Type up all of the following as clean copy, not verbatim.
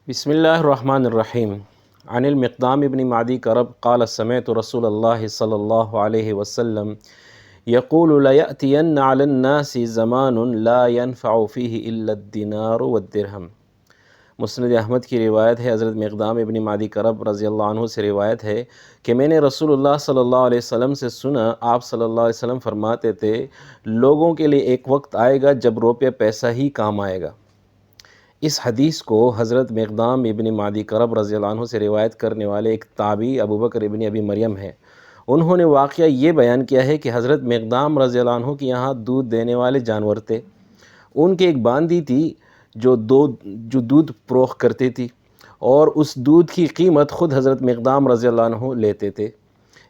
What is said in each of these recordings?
بسم اللہ الرحمن الرحیم عن المقدام ابن معدی کرب قال سمعت رسول اللہ صلی اللہ علیہ وسلم یقول لَيَأْتِيَنَّ عَلَى النَّاسِ زَمَانٌ لَا يَنْفَعُ فِيهِ إِلَّا الدِّنَارُ وَالدِّرْهَمُ۔ مسند احمد کی روایت ہے، حضرت مقدام ابن معدی کرب رضی اللہ عنہ سے روایت ہے کہ میں نے رسول اللہ صلی اللہ علیہ وسلم سے سنا، آپ صلی اللہ علیہ وسلم فرماتے تھے لوگوں کے لیے ایک وقت آئے گا جب روپے پیسہ ہی کام آئے گا۔ اس حدیث کو حضرت مقدام ابن معدی کرب رضی اللہ عنہ سے روایت کرنے والے ایک تابعی ابو بکر ابن ابی مریم ہیں۔ انہوں نے واقعہ یہ بیان کیا ہے کہ حضرت مقدام رضی اللہ عنہ کے یہاں دودھ دینے والے جانور تھے۔ ان کے ایک باندی تھی جو دودھ فروخت کرتی تھی، اور اس دودھ کی قیمت خود حضرت مقدام رضی اللہ عنہ لیتے تھے۔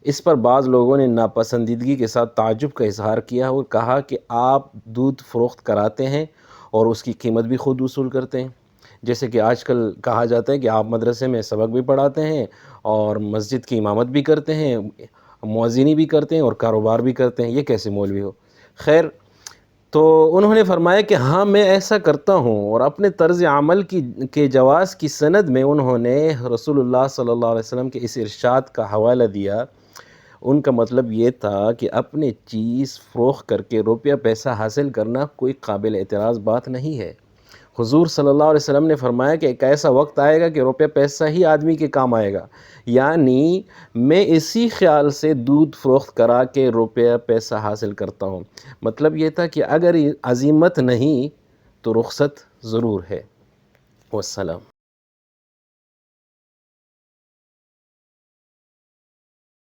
اس پر بعض لوگوں نے ناپسندیدگی کے ساتھ تعجب کا اظہار کیا اور کہا کہ آپ دودھ فروخت کراتے ہیں اور اس کی قیمت بھی خود وصول کرتے ہیں، جیسے کہ آج کل کہا جاتا ہے کہ آپ مدرسے میں سبق بھی پڑھاتے ہیں اور مسجد کی امامت بھی کرتے ہیں، مؤذنی بھی کرتے ہیں اور کاروبار بھی کرتے ہیں، یہ کیسے مولوی ہو؟ خیر، تو انہوں نے فرمایا کہ ہاں میں ایسا کرتا ہوں، اور اپنے طرز عمل کے جواز کی سند میں انہوں نے رسول اللہ صلی اللہ علیہ وسلم کے اس ارشاد کا حوالہ دیا۔ ان کا مطلب یہ تھا کہ اپنی چیز فروخت کر کے روپیہ پیسہ حاصل کرنا کوئی قابل اعتراض بات نہیں ہے۔ حضور صلی اللہ علیہ وسلم نے فرمایا کہ ایک ایسا وقت آئے گا کہ روپیہ پیسہ ہی آدمی کے کام آئے گا، یعنی میں اسی خیال سے دودھ فروخت کرا کے روپیہ پیسہ حاصل کرتا ہوں۔ مطلب یہ تھا کہ اگر عزیمت نہیں تو رخصت ضرور ہے۔ والسلام۔